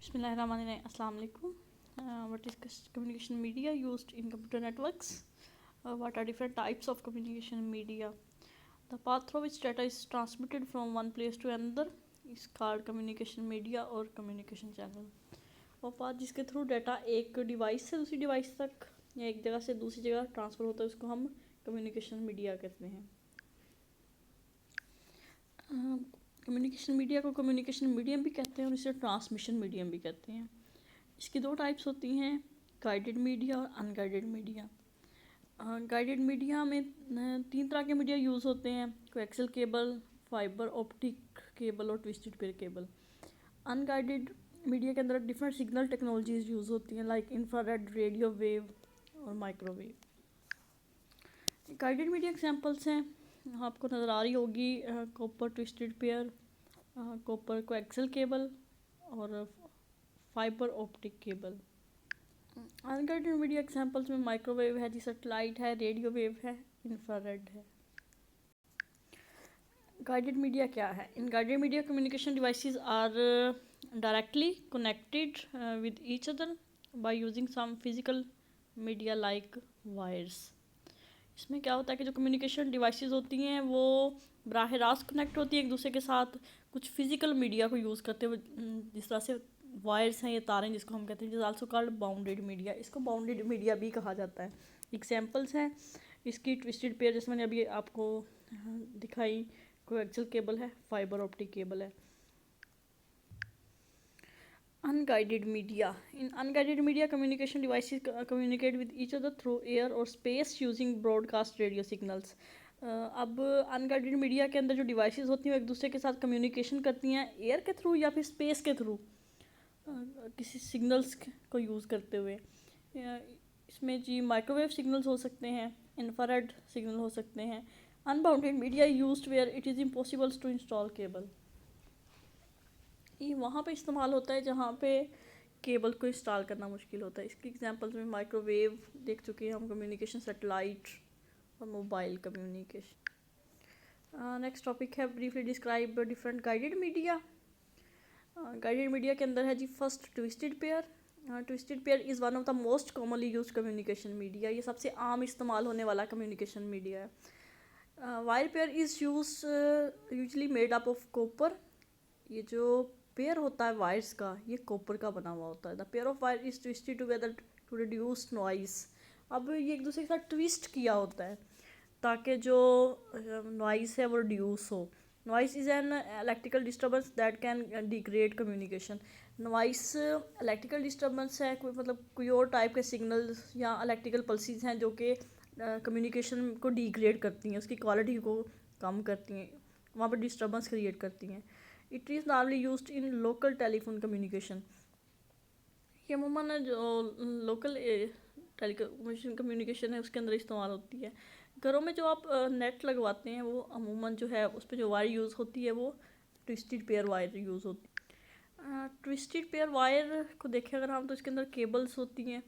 Bismillahirrahmanirrahim. Assalamu alaikum. What is communication media used in computer networks? What are different types of communication media? The path through which data is transmitted from one place to another is called communication media or communication channel. वो path जिसके through data एक device से दूसरी device तक या एक जगह से दूसरी जगह ट्रांसफ़र होता है उसको हम कम्युनिकेशन मीडिया कहते हैं. कम्युनिकेशन मीडिया को कम्युनिकेशन मीडियम भी कहते हैं और इसे ट्रांसमिशन मीडियम भी कहते हैं. इसकी दो टाइप्स होती हैं, गाइडेड मीडिया और अनगाइडेड मीडिया. गाइडेड मीडिया में तीन तरह के मीडिया यूज़ होते हैं, coaxial cable, fibre optic cable और twisted pair cable. Unguided media के अंदर डिफरेंट सिग्नल टेक्नोलॉजीज यूज़ होती हैं लाइक इंफ्रारेड, रेडियो वेव और माइक्रोवेव. गाइडेड मीडिया एग्जांपल्स हैं, आपको नज़र आ रही होगी copper twisted pair, copper coaxial cable और fibre optic cable. Unguided media examples में माइक्रोवेव है जी, सैटेलाइट है, रेडियो वेव है, इंफ्रारेड है. गाइडेड मीडिया क्या है? In guided media communication devices are directly connected with each other by using some physical media like wires. इसमें क्या होता है कि जो कम्युनिकेशन डिवाइसेस होती हैं वो बराह रास्त कनेक्ट होती है एक दूसरे के साथ कुछ फिजिकल मीडिया को यूज़ करते हुए, जिस तरह से वायर्स हैं, ये तारें जिसको हम कहते हैं, जिस आल्सो कॉल्ड बाउंडेड मीडिया. इसको बाउंडेड मीडिया भी कहा जाता है. एग्जांपल्स हैं इसकी ट्विस्टेड पेयर जिसमें अभी आपको दिखाई, कोएक्सियल केबल है, फाइबर ऑप्टिक केबल है. Unguided media. In unguided media communication devices communicate with each other through air और space using broadcast radio signals. अब अनगाइडेड मीडिया के अंदर जो डिवाइसेस होती हैं वो एक दूसरे के साथ कम्युनिकेशन करती हैं एयर के थ्रू या फिर स्पेस के थ्रू, किसी सिग्नल्स को यूज़ करते हुए. इसमें जी माइक्रोवेव सिग्नल्स हो सकते हैं, इंफ्रारेड सिग्नल हो सकते हैं. Unbounded media used where it is impossible to install cable. ये वहाँ पे इस्तेमाल होता है जहाँ पे केबल को इंस्टॉल करना मुश्किल होता है. इसकी एग्जांपल्स में माइक्रोवेव देख चुके हैं हम, कम्युनिकेशन सैटेलाइट और मोबाइल कम्युनिकेशन. नेक्स्ट टॉपिक है briefly describe different guided media. Guided media के अंदर है जी first twisted pair. Twisted pair is one of the most commonly used communication media. ये सबसे आम इस्तेमाल होने वाला कम्युनिकेशन मीडिया है. Wire pair is usually made up of copper. ये जो पेयर होता है वायर्स का ये कॉपर का बना हुआ होता है. The pair of wire is twisted together to reduce noise. अब ये एक दूसरे के साथ ट्विस्ट किया होता है ताकि जो नॉइस है वो रिड्यूस हो. Noise is an electrical disturbance that can degrade communication. Noise electrical disturbance है, कोई मतलब कोई और टाइप के सिग्नल्स या इलेक्ट्रिकल पल्सेस हैं जो कि कम्युनिकेशन को डिग्रेड करती हैं, उसकी क्वालिटी को कम करती हैं, वहाँ पर डिस्टर्बेंस क्रिएट करती हैं. It is normally used in local telephone communication. ये अमूमन जो लोकल टेलीकम्युनिकेशन कम्युनिकेशन है उसके अंदर इस्तेमाल होती है. घरों में जो आप नेट लगवाते हैं वो अमूमन जो है उस पर जो वायर यूज़ होती है वो ट्विस्टेड पेयर वायर यूज़ होती है. ट्विस्टेड पेयर वायर को देखें अगर हम तो इसके अंदर केबल्स होती हैं,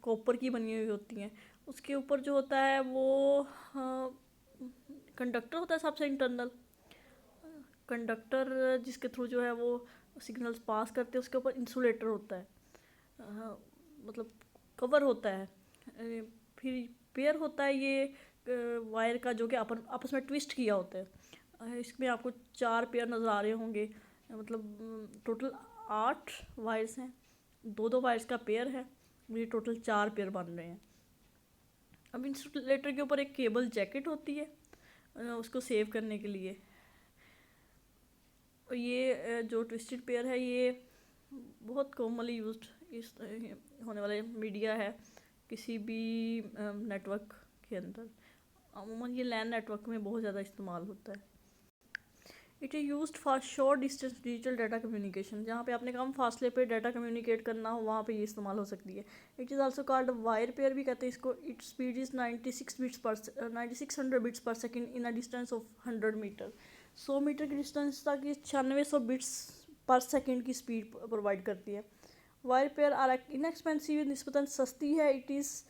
कॉपर की बनी हुई होती हैं. उसके ऊपर जो होता है वो कंडक्टर होता है सबसे इंटरनल कंडक्टर, जिसके थ्रू जो है वो सिग्नल्स पास करते हैं. उसके ऊपर इंसुलेटर होता है, मतलब कवर होता है. फिर पेयर होता है ये वायर का जो कि आपस में ट्विस्ट किया होता है. इसमें आपको 4 पेयर नज़र आ रहे होंगे, मतलब टोटल 8 वायर्स हैं, 2-2 वायर्स का पेयर है, ये टोटल 4 पेयर बन रहे हैं. अब इंसुलेटर के ऊपर एक केबल जैकेट होती है उसको सेव करने के लिए. और ये जो ट्विस्टेड पेयर है ये बहुत कॉमनली यूज्ड इस होने वाला मीडिया है किसी भी नेटवर्क के अंदर. अमूमन ये लैन नेटवर्क में बहुत ज़्यादा इस्तेमाल होता है. It is used for short distance digital data communication. जहाँ पे आपने कम फासले पे डाटा कम्युनिकेट करना हो वहाँ पे ये इस्तेमाल हो सकती है. It is also called wire pair भी कहते हैं इसको. Its speed is 9600 bits per second in a distance of 100 meter. 100 meter की डिस्टेंस तक ये 9600 बिट्स पर सेकेंड की स्पीड प्रोवाइड करती है. वायर पेयर आर इनएक्सपेंसिव, निस्बतन सस्ती है. It is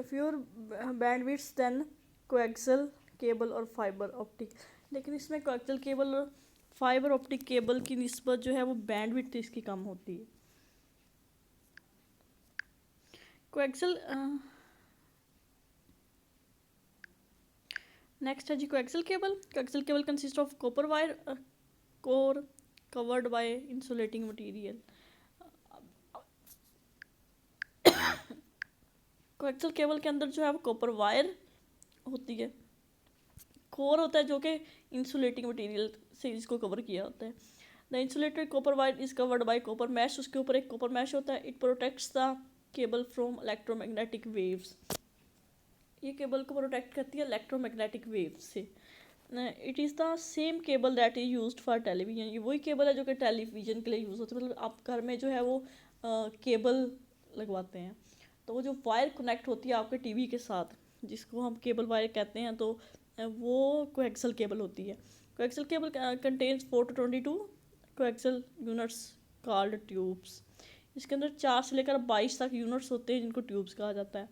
fewer bandwidth than coaxial cable और फाइबर ऑप्टिक. लेकिन इसमें कोएक्सियल केबल और फाइबर ऑप्टिक केबल की निस्बत जो है वो बैंडविड्थ इसकी कम होती है। कोएक्सियल नेक्स्ट है जी coaxial cable. Coaxial cable consist of copper wire core covered by insulating material. Coaxial cable के अंदर जो है वो कॉपर वायर होती है, कोर होता है जो कि इंसुलेटिंग मटेरियल से इसको कवर किया होता है। The insulated copper wire is covered by copper mesh, उसके ऊपर एक कॉपर मैश होता है। It protects the cable from electromagnetic waves, ये केबल को प्रोटेक्ट करती है इलेक्ट्रोमैग्नेटिक वेव्स से। It is the same cable that is used for television, ये वही केबल है जो कि टेलीविजन के लिए यूज़ होती है। मतलब आप घर में जो है वो केबल लगवाते हैं तो वो जो वायर कनेक्ट होती है आपके टीवी के साथ, जिसको हम केबल वायर कहते हैं, तो वो कोएक्सियल केबल होती है। Coaxial cable contains 4 to 22 coaxial units called tubes. इसके अंदर 4 से लेकर 22 तक यूनिट्स होते हैं जिनको ट्यूब्स कहा जाता है।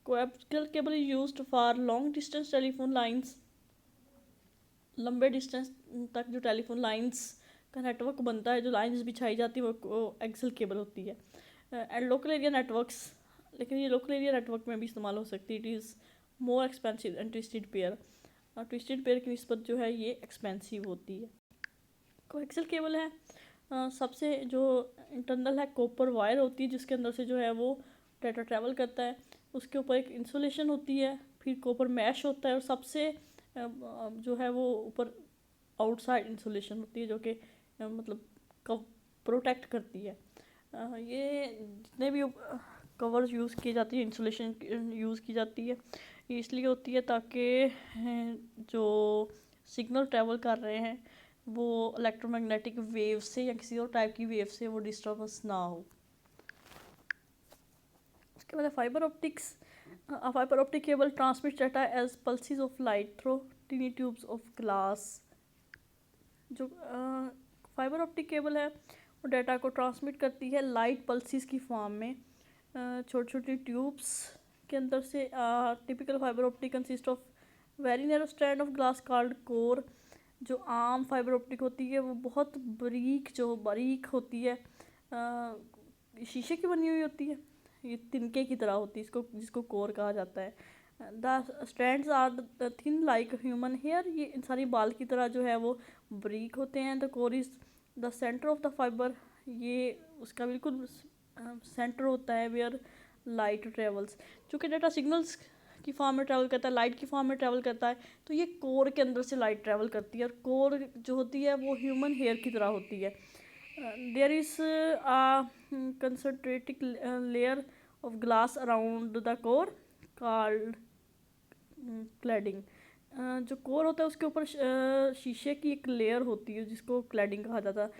Coaxial cable is used for long distance telephone lines, लंबे डिस्टेंस तक जो टेलीफोन लाइंस का नेटवर्क बनता है, जो लाइंस बिछाई जाती है वो एक्सियल केबल होती है। एंड लोकल एरिया नेटवर्क्स, लेकिन ये लोकल एरिया नेटवर्क में भी इस्तेमाल हो सकती है। It is more expensive and twisted pair, twisted pair की निस्बत जो है ये एक्सपेंसिव होती है। कोएक्सियल केबल है सबसे जो इंटरनल है कॉपर वायर होती है जिसके अंदर से जो है वो डाटा ट्रैवल करता है। उसके ऊपर एक इंसुलेशन होती है, फिर कॉपर मैश होता है, और सबसे जो है वो ऊपर आउटसाइड इंसुलेशन होती है जो कि मतलब प्रोटेक्ट करती है। ये जितने भी कवर्स यूज़ की जाती है, इंसुलेशन यूज़ की जाती है, ये इसलिए होती है ताकि जो सिग्नल ट्रैवल कर रहे हैं वो इलेक्ट्रोमैग्नेटिक वेव से या किसी और टाइप की वेव से वो डिस्टर्बेंस ना हो। उसके बाद fibre optics. Fibre optic cable transmit data as pulses of light through tiny tubes of glass. जो फाइबर ऑप्टिक केबल है वो डाटा को ट्रांसमिट करती है लाइट पल्सेस की फॉर्म में छोटी छोटी ट्यूब्स के अंदर से। Typical fibre optic consist of very narrow strand of glass called core. जो आम फाइबर ऑप्टिक होती है वो बहुत बारीक होती है, शीशे की बनी हुई होती है, ये तिनके की तरह होती है, जिसको कोर कहा जाता है। The strands are thin like human hair, ये इंसानी बाल की तरह जो है वो बारीक होते हैं। The core is the centre of the fibre, ये उसका बिल्कुल सेंटर होता है वेयर लाइट ट्रेवल्स। चूँकि डाटा सिग्नल्स की फॉर्म में ट्रैवल करता है, लाइट की फॉर्म में ट्रैवल करता है, तो ये कोर के अंदर से लाइट ट्रैवल करती है, और कोर जो होती है वो ह्यूमन हेयर की तरह होती है। There is concentric layer of glass around the core called cladding. जो कोर होता है उसके ऊपर शीशे की एक लेयर होती है जिसको क्लैडिंग कहा जाता है।